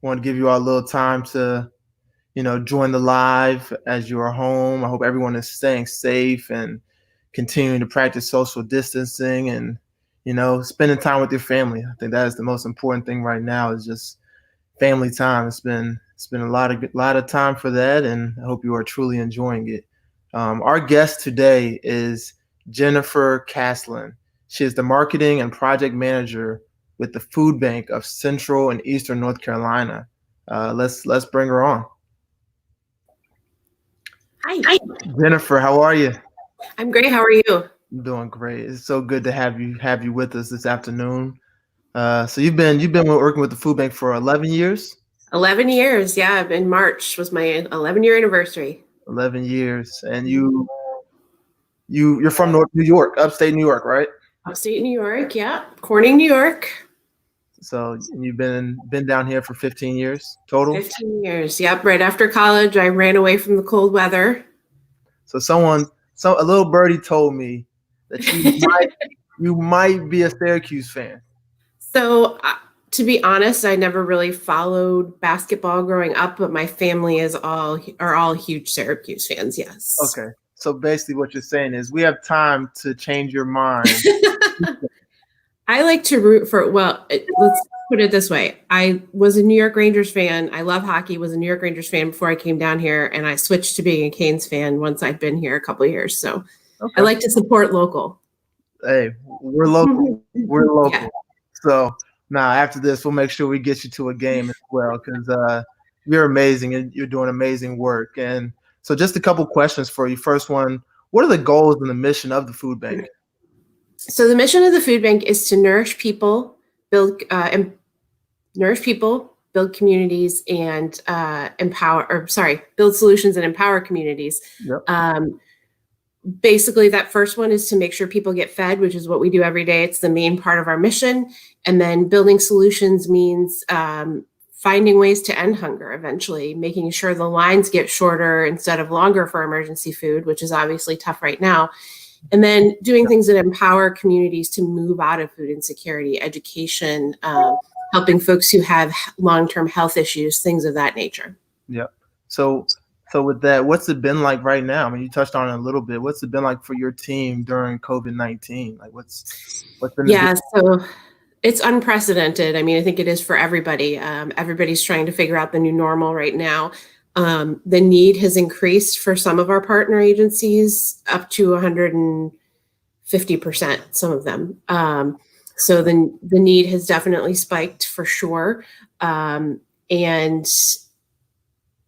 Want to give you all a little time to, join the live as you are home. I hope everyone is staying safe and continuing to practice social distancing and, spending time with your family. I think that is the most important thing right now is just family time. It's been a lot of time for that, and I hope you are truly enjoying it. Our guest today is Jennifer Caslin. She is the marketing and project manager with the Food Bank of Central and Eastern North Carolina. Let's bring her on. Hi. Jennifer, how are you? I'm great. How are you? I'm doing great. It's so good to have you with us this afternoon. So you've been working with the Food Bank for 11 years. 11 years. Yeah, in March was my 11-year anniversary. 11 years, and you're from New York, upstate New York, right? Upstate New York. Yeah, Corning, New York. So you've been down here for 15 years total. 15 years. Yep. Right after college, I ran away from the cold weather. So a little birdie told me that you might be a Syracuse fan. So, to be honest, I never really followed basketball growing up, but my family are all huge Syracuse fans. Yes. Okay. So basically, what you're saying is we have time to change your mind. I like to root for, let's put it this way. I was a New York Rangers fan. I love hockey, was a New York Rangers fan before I came down here, and I switched to being a Canes fan once I'd been here a couple of years. So okay. I like to support local. Hey, we're local. We're local. Yeah. So now after this, we'll make sure we get you to a game as well because you're amazing and you're doing amazing work. And so just a couple questions for you. First one, what are the goals and the mission of the Food Bank? So the mission of the Food Bank is to nourish people, build communities, and build solutions and empower communities. Yep. Basically, that first one is to make sure people get fed, which is what we do every day. It's the main part of our mission. And then building solutions means finding ways to end hunger eventually, making sure the lines get shorter instead of longer for emergency food, which is obviously tough right now. And then doing things that empower communities to move out of food insecurity, education, helping folks who have long-term health issues, things of that nature. Yeah. So with that, what's it been like right now? I mean, you touched on it a little bit. What's it been like for your team during COVID-19? Like what's been so it's unprecedented. I mean, I think it is for everybody. Everybody's trying to figure out the new normal right now. The need has increased for some of our partner agencies up to 150%, some of them. So the need has definitely spiked for sure. And,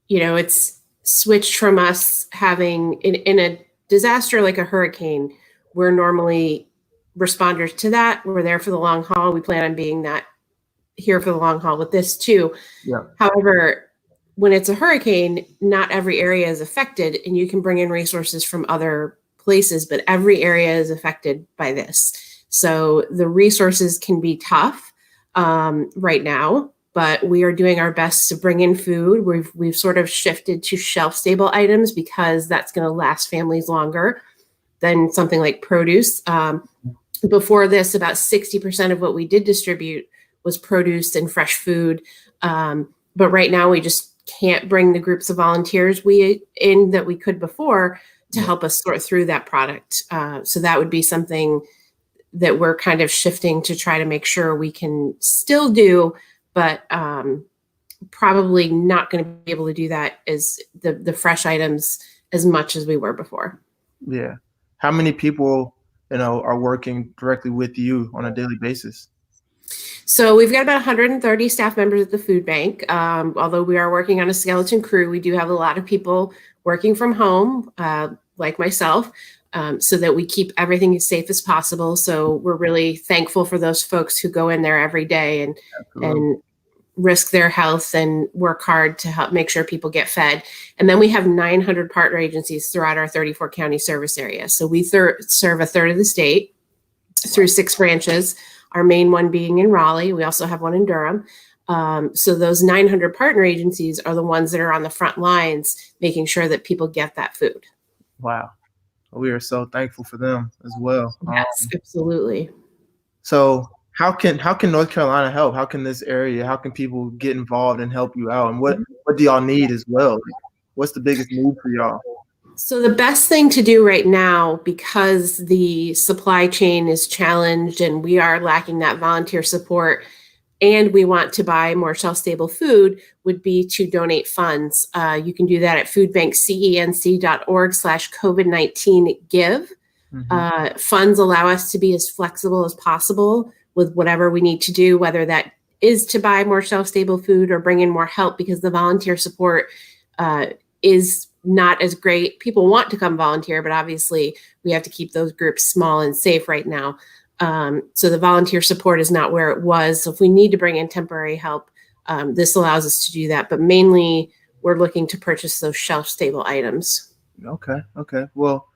it's switched from us having in a disaster like a hurricane, we're normally responders to that. We're there for the long haul. We plan on being that here for the long haul with this too. Yeah. However, when it's a hurricane, not every area is affected, and you can bring in resources from other places, but every area is affected by this. So the resources can be tough right now, but we are doing our best to bring in food. We've sort of shifted to shelf-stable items because that's going to last families longer than something like produce. Before this, about 60% of what we did distribute was produce and fresh food. But right now, we just can't bring the groups of volunteers that we could before to help us sort through that product. So that would be something that we're kind of shifting to try to make sure we can still do, but probably not going to be able to do that as the fresh items as much as we were before. Yeah. How many people, are working directly with you on a daily basis? So we've got about 130 staff members at the food bank. Although we are working on a skeleton crew, we do have a lot of people working from home, like myself, so that we keep everything as safe as possible. So we're really thankful for those folks who go in there every day and risk their health and work hard to help make sure people get fed. And then we have 900 partner agencies throughout our 34 county service area. So we serve a third of the state through 6 branches. Our main one being in Raleigh. We also have one in Durham. So those 900 partner agencies are the ones that are on the front lines, making sure that people get that food. Wow. We are so thankful for them as well. Yes, absolutely. So how can North Carolina help? How can this area? How can people get involved and help you out? And what do y'all need as well? Like, what's the biggest need for y'all? So the best thing to do right now, because the supply chain is challenged and we are lacking that volunteer support, and we want to buy more shelf-stable food, would be to donate funds. You can do that at foodbankcenc.org/COVID-19 give. Mm-hmm. Funds allow us to be as flexible as possible with whatever we need to do, whether that is to buy more shelf-stable food or bring in more help, because the volunteer support is not as great. People want to come volunteer, but obviously we have to keep those groups small and safe right now. So the volunteer support is not where it was. So if we need to bring in temporary help, this allows us to do that. But mainly, we're looking to purchase those shelf-stable items. Okay. Well,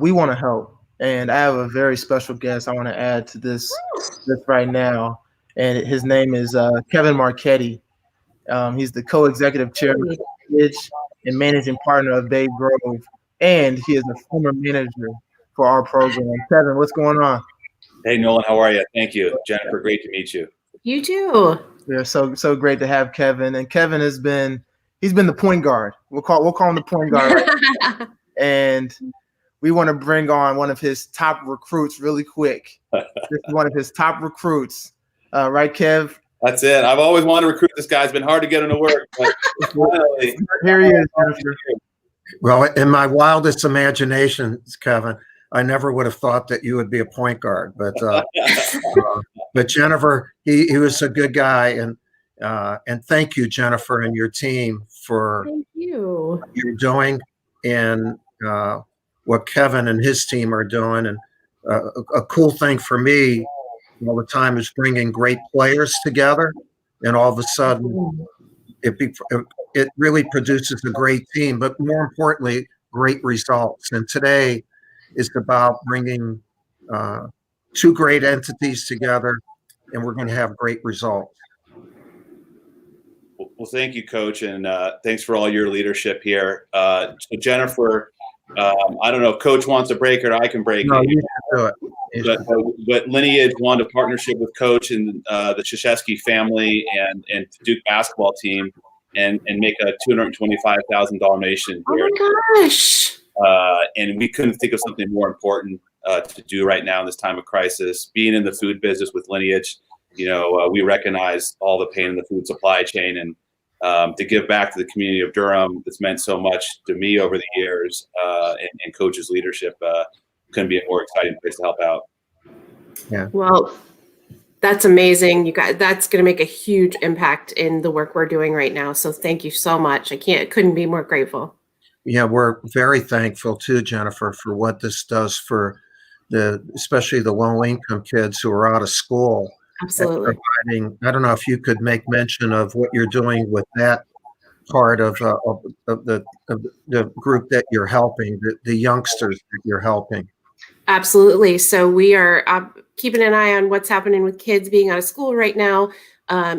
we want to help, and I have a very special guest I want to add to this right now, and his name is Kevin Marchetti. He's the co-executive chairman of Bridge and managing partner of Bay Grove, and he is a former manager for our program. Kevin, what's going on? Hey, Nolan, how are you? Thank you. Jennifer, great to meet you. You too. Yeah, so great to have Kevin. And Kevin he's been the point guard. We'll call him the point guard, right? And we want to bring on one of his top recruits really quick. This is one of his top recruits, right, Kev? That's it. I've always wanted to recruit this guy. It's been hard to get him to work, but finally, here he is, Jennifer. Well, in my wildest imaginations, Kevin, I never would have thought that you would be a point guard, but Jennifer, he was a good guy, and thank you, Jennifer, and your team for Thank you. what you're doing and what Kevin and his team are doing. And a cool thing for me all the time is bringing great players together, and all of a sudden it really produces a great team, but more importantly, great results. And today is about bringing two great entities together, and we're going to have great results. Well, thank you, Coach, and thanks for all your leadership here. So Jennifer, I don't know if Coach wants to break it or I can break No, it. you should do it. But Lineage wanted a partnership with Coach and the Krzyzewski family and Duke basketball team and make a $225,000 donation here. Oh my gosh. And we couldn't think of something more important to do right now in this time of crisis. Being in the food business with Lineage, we recognize all the pain in the food supply chain, and to give back to the community of Durham that's meant so much to me over the years, and Coach's leadership couldn't be a more exciting place to help out. Yeah. Well, that's amazing. You guys, that's going to make a huge impact in the work we're doing right now. So thank you so much. Couldn't be more grateful. Yeah, we're very thankful too, Jennifer, for what this does for especially the low-income kids who are out of school. Absolutely. I don't know if you could make mention of what you're doing with that part of the group that you're helping, the youngsters that you're helping. Absolutely. So we are keeping an eye on what's happening with kids being out of school right now,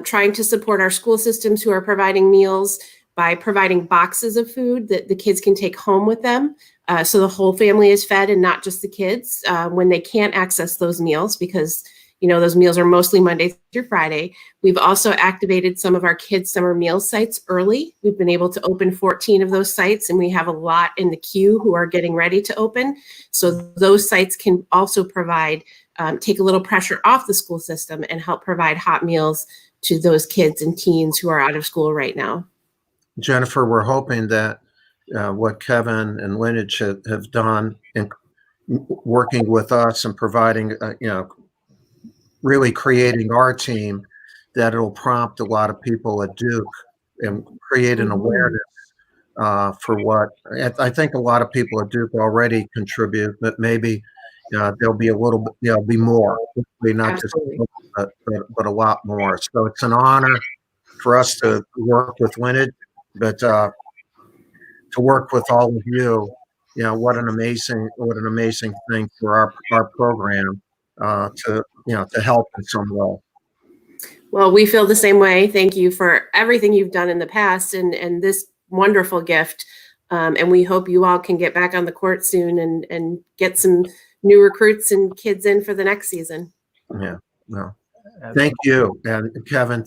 trying to support our school systems who are providing meals by providing boxes of food that the kids can take home with them. So the whole family is fed and not just the kids when they can't access those meals, because those meals are mostly Monday through Friday. We've also activated some of our kids' summer meal sites early. We've been able to open 14 of those sites, and we have a lot in the queue who are getting ready to open. So those sites can also provide, take a little pressure off the school system and help provide hot meals to those kids and teens who are out of school right now. Jennifer, we're hoping that what Kevin and Lineage have done in working with us and providing, really creating our team, that it'll prompt a lot of people at Duke and create an awareness for what I think a lot of people at Duke already contribute, but maybe there'll be a little bit, there'll be more, not Absolutely. just but a lot more. So it's an honor for us to work with Lineage, but to work with all of you. What an amazing thing for our program to help in some way. Well, we feel the same way. Thank you for everything you've done in the past and this wonderful gift. And we hope you all can get back on the court soon and get some new recruits and kids in for the next season. Yeah. No. Thank you, and Kevin.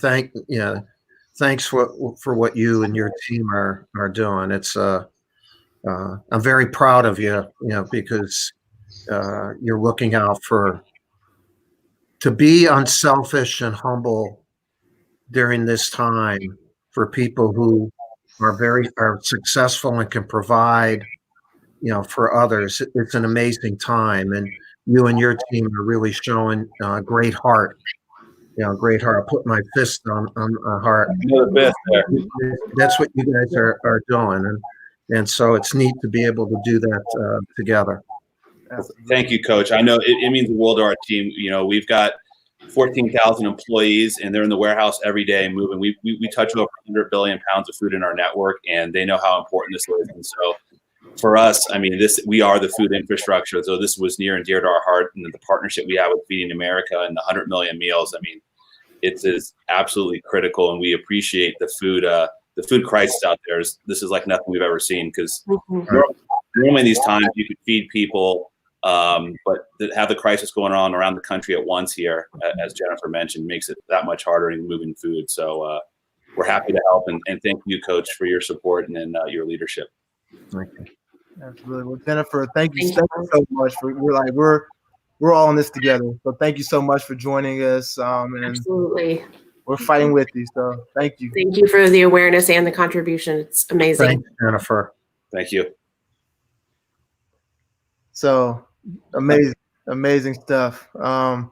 Thanks for what you and your team are doing. It's I'm very proud of you. Because you're looking out to be unselfish and humble during this time for people who are successful and can provide, for others. It's an amazing time, and you and your team are really showing great heart. Great heart. I put my fist on a heart. You're the best there. That's what you guys are doing, and so it's neat to be able to do that together. Thank you, Coach. I know it means the world to our team. We've got 14,000 employees, and they're in the warehouse every day moving. We touch over 100 billion pounds of food in our network, and they know how important this is. And so, for us, I mean, we are the food infrastructure. So this was near and dear to our heart, and the partnership we have with Feeding America and the 100 million meals. I mean, it is absolutely critical, and we appreciate the food crisis out there. This is like nothing we've ever seen, because normally these times you could feed people, but to have the crisis going on around the country at once here, as Jennifer mentioned, makes it that much harder in moving food. So we're happy to help, and thank you, Coach, for your support and your leadership. Thank you. Absolutely. Well, Jennifer, thank you so much we're all in this together. So thank you so much for joining us. And Absolutely. We're fighting with you. So thank you. Thank you for the awareness and the contribution. It's amazing. Thanks, Jennifer. Thank you. So amazing stuff.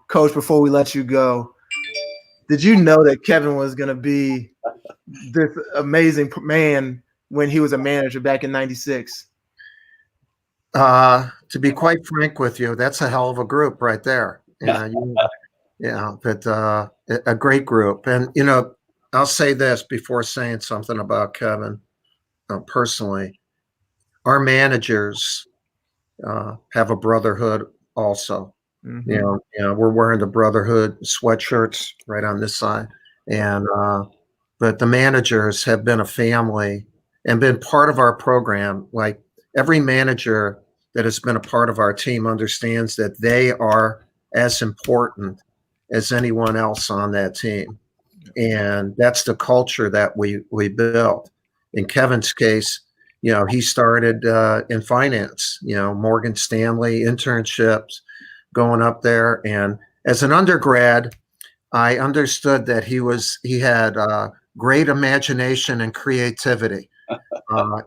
Coach, before we let you go, did you know that Kevin was going to be this amazing man when he was a manager back in '96? To be quite frank with you, that's a hell of a group right there. But a great group. And, I'll say this before saying something about Kevin personally. Our managers have a brotherhood also. Mm-hmm. We're wearing the Brotherhood sweatshirts right on this side. And but the managers have been a family and been part of our program. Like, every manager that has been a part of our team understands that they are as important as anyone else on that team. And that's the culture that we built. In Kevin's case, he started in finance, Morgan Stanley internships, going up there. And as an undergrad, I understood that he had great imagination and creativity.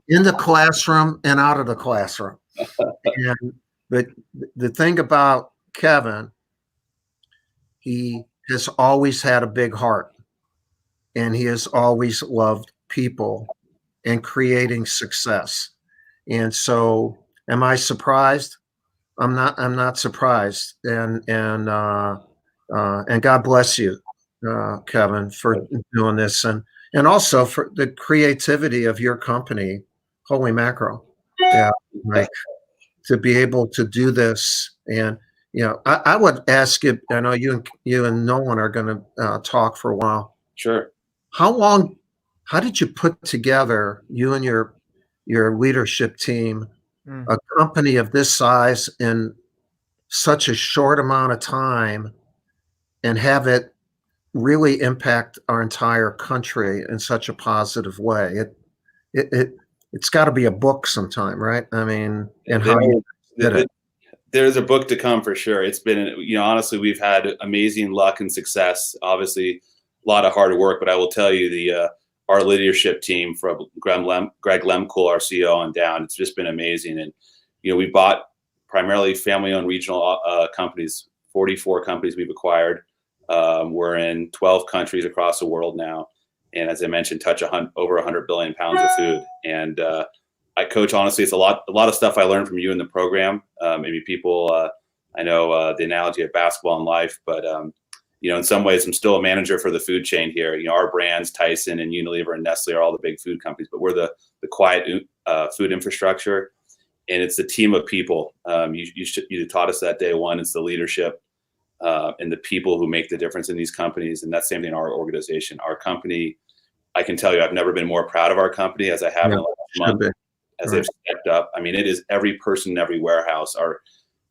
In the classroom and out of the classroom. But the thing about Kevin, he has always had a big heart, and he has always loved people and creating success. And so, am I surprised? I'm not surprised. And God bless you, Kevin, for doing this, and also for the creativity of your company. Holy mackerel. Yeah. Like, to be able to do this. And, I would ask you, I know you and Nolan are going to talk for a while. Sure. How did you put together, you and your leadership team, a company of this size in such a short amount of time, and have it really impact our entire country in such a positive way? It's got to be a book sometime, right? I mean, and how you did it. There's a book to come for sure. It's been, honestly, we've had amazing luck and success. Obviously, a lot of hard work, but I will tell you, our leadership team, from Greg Lemcool, our CEO, on down, it's just been amazing. And we bought primarily family-owned regional companies. 44 companies we've acquired. We're in 12 countries across the world now. And as I mentioned, touch over 100 billion pounds of food. And Coach, honestly, it's a lot of stuff I learned from you in the program. Maybe people, I know the analogy of basketball and life, but in some ways, I'm still a manager for the food chain here. Our brands, Tyson and Unilever and Nestle, are all the big food companies, but we're the quiet food infrastructure, and it's a team of people. You taught us that day one. It's the leadership and the people who make the difference in these companies, and that's the same thing in our organization. Our company, I can tell you, I've never been more proud of our company as I have in the last month. As they've stepped up. I mean, it is every person in every warehouse. Our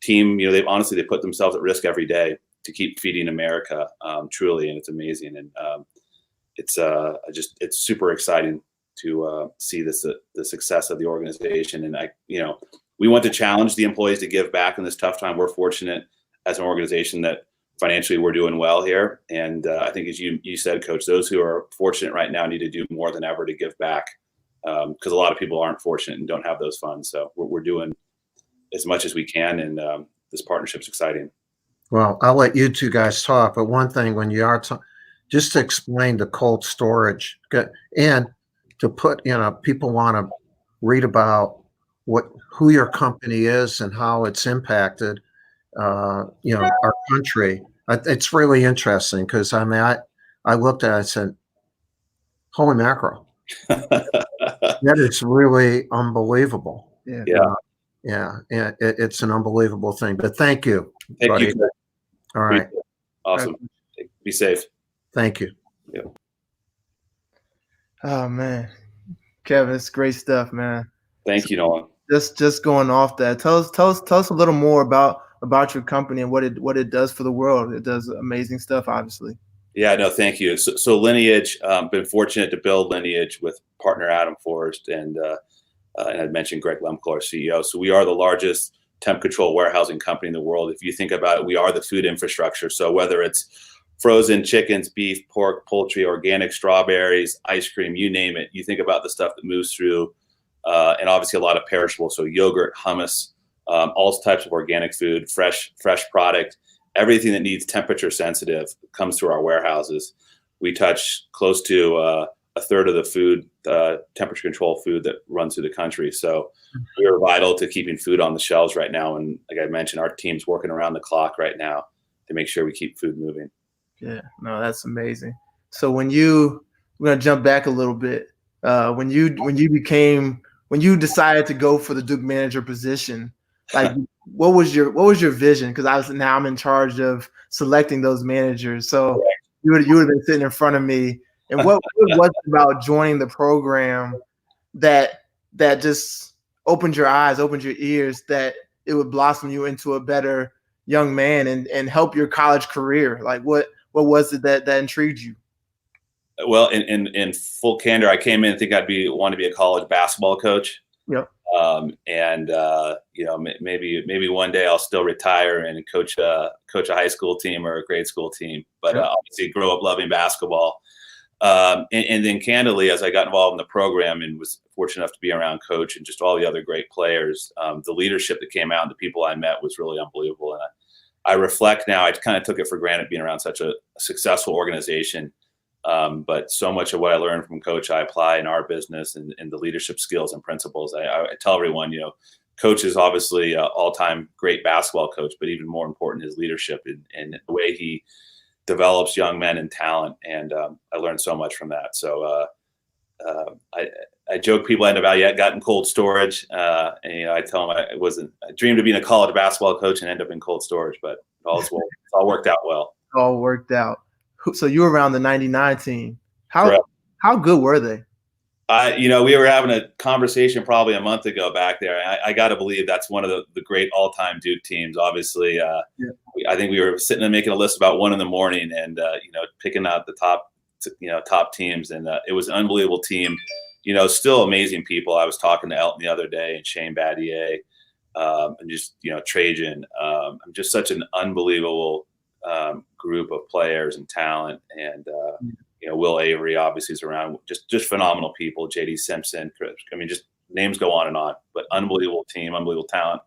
team, they put themselves at risk every day. to keep feeding America, truly, and it's amazing. And it's super exciting to see the success of the organization. And we want to challenge the employees to give back in this tough time. We're fortunate as an organization that financially we're doing well here. And I think, as you said, Coach, those who are fortunate right now need to do more than ever to give back, because a lot of people aren't fortunate and don't have those funds. So we're doing as much as we can, and this partnership's exciting. Well, I'll let you two guys talk, but one thing, when you are just to explain the cold storage, and to put, people want to read about who your company is and how it's impacted, our country. It's really interesting, because I looked at it and said, holy mackerel. That is really unbelievable. Yeah. Yeah. It's an unbelievable thing, but thank you. Thank buddy. you. All right. Awesome. Be safe. Thank you. Yeah. Oh man, Kevin, it's great stuff, man. Thank you, Nolan. Just going off that, tell us a little more about your company and what it does for the world. It does amazing stuff, obviously. Yeah, no, thank you. So Lineage, been fortunate to build Lineage with partner Adam Forrest, and I'd mentioned Greg Lemko, our CEO. So we are the largest temp control warehousing company in the world. If you think about it, we are the food infrastructure. So whether it's frozen chickens, beef, pork, poultry, organic strawberries, ice cream, you name it, you think about the stuff that moves through, and obviously a lot of perishable. So yogurt, hummus, all types of organic food, fresh product, everything that needs temperature sensitive comes through our warehouses. We touch close to a third of the food, temperature control food that runs through the country. So we are vital to keeping food on the shelves right now. And like I mentioned, our team's working around the clock right now to make sure we keep food moving. Yeah, no, that's amazing. So we're gonna jump back a little bit. When you decided to go for the Duke manager position, like what was your vision? Because now I'm in charge of selecting those managers. So you would have been sitting in front of me. And what was it about joining the program that just opened your eyes, opened your ears, that it would blossom you into a better young man and help your college career? Like what was it that intrigued you? Well, in full candor, I came in thinking want to be a college basketball coach. Yep. Maybe one day I'll still retire and coach a high school team or a grade school team. But obviously, grow up loving basketball. And then candidly, as I got involved in the program and was fortunate enough to be around Coach and just all the other great players, the leadership that came out and the people I met was really unbelievable. And I reflect now, I kind of took it for granted being around such a successful organization. But so much of what I learned from Coach, I apply in our business and the leadership skills and principles. I tell everyone, Coach is obviously an all-time great basketball coach, but even more important is leadership and the way he develops young men and talent. And I learned so much from that. So I joke people I got in cold storage. And I tell them I dreamed of being a college basketball coach and end up in cold storage, but it's all worked out well. All worked out. So you were around the 99 team. How good were they? We were having a conversation probably a month ago back there. I got to believe that's one of the great all-time Duke teams. Obviously, I think we were sitting and making a list about 1 a.m. and picking out the top teams, and it was an unbelievable team. Still amazing people. I was talking to Elton the other day and Shane Battier, and just Trajan. I'm just such an unbelievable group of players and talent, and Will Avery obviously is around. Just phenomenal people. JD Simpson, Chris. Just names go on and on. But unbelievable team, unbelievable talent.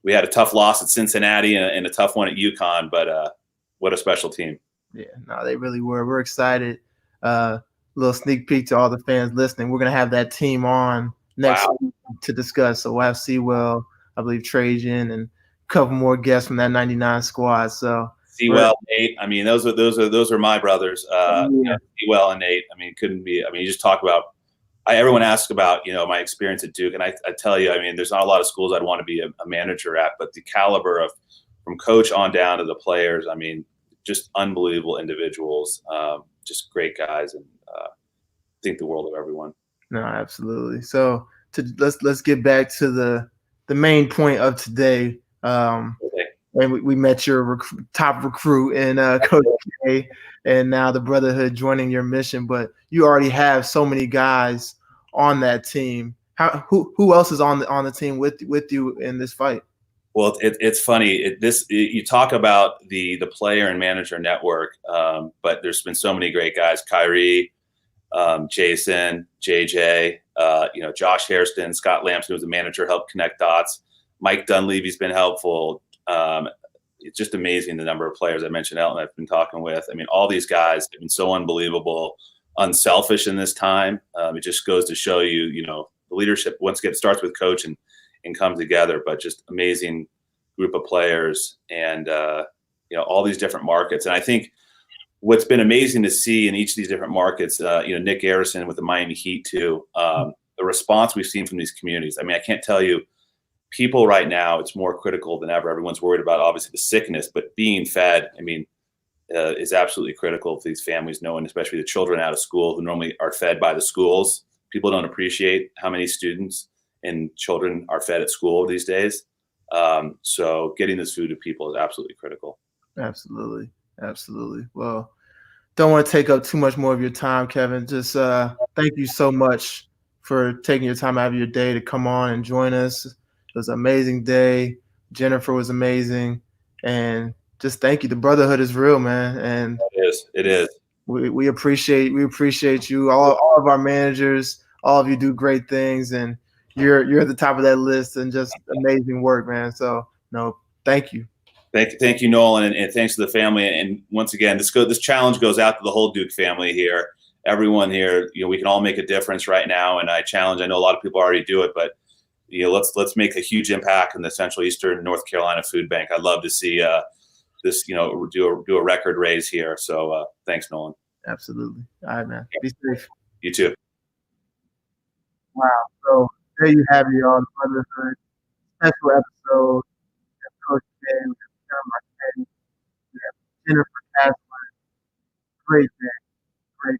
We had a tough loss at Cincinnati and a tough one at UConn, but what a special team. Yeah, no, they really were. We're excited. Little sneak peek to all the fans listening. We're gonna have that team on next week to discuss. So we'll have Sewell, I believe Trajan, and a couple more guests from that 99 squad. So Sewell, Nate. Those are my brothers. Sewell and Nate. Couldn't be. You just talk about. Everyone asks about my experience at Duke, and I tell you, there's not a lot of schools I'd want to be a manager at, but the caliber of from coach on down to the players, just unbelievable individuals, just great guys, and think the world of everyone. No, absolutely. So let's get back to the main point of today. Okay. and we met your top recruit in Coach K, and now the Brotherhood joining your mission. But you already have so many guys on that team. Who else is on the team with you in this fight? Well, it's funny. You talk about the player and manager network, but there's been so many great guys: Kyrie, Jason, JJ, Josh Hairston, Scott Lamson, who's the manager, helped connect dots. Mike Dunleavy's been helpful. It's just amazing the number of players I mentioned. Elton, I've been talking with. I mean, all these guys have been so unbelievable, unselfish in this time. It just goes to show you, the leadership once again starts with coach and come together. But just amazing group of players, and all these different markets. And I think what's been amazing to see in each of these different markets, Nick Garrison with the Miami Heat too, the response we've seen from these communities. I mean, I can't tell you, people right now, it's more critical than ever. Everyone's worried about obviously the sickness, but being fed, is absolutely critical to these families, knowing especially the children out of school who normally are fed by the schools. People don't appreciate how many students and children are fed at school these days. So getting this food to people is absolutely critical. Absolutely. Well, don't want to take up too much more of your time, Kevin. Just thank you so much for taking your time out of your day to come on and join us. It was an amazing day. Jennifer was amazing. And just thank you. The Brotherhood is real, man. And it is. We appreciate you. All of our managers, all of you do great things, and you're at the top of that list, and just amazing work, man. So thank you. Thank you, Nolan, and thanks to the family. And once again, this challenge goes out to the whole Duke family here. Everyone here, we can all make a difference right now. And I know a lot of people already do it, but let's make a huge impact in the Central Eastern North Carolina Food Bank. I'd love to see this, do a record raise here. So thanks, Nolan. Absolutely. All right, man. Be safe. You too. Wow. So there you have it, y'all. The Brotherhood special episode. Coach K, we have Sarah Marquetti, we have Jennifer Caslin. Great day for the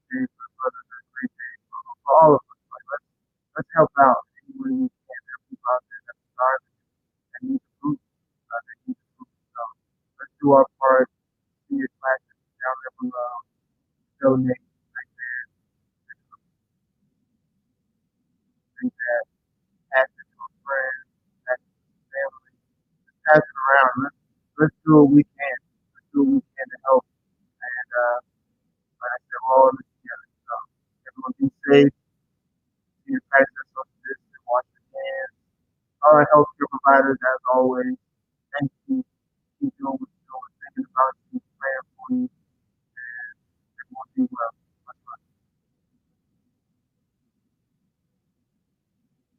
Brotherhood. Great day for all of us. Like, let's help out any way we can. There are people out there that are starving and need the food. So let's do our part. See your classes down there below. Donate right there. Think that. Pass it to a friend. Pass it to a family. Pass it around. Let's do what we can. Let's do what we can to help. And like I said, we're all in this together. So everyone be safe. Continue to practice social distance, wash your hands. All our healthcare providers, as always,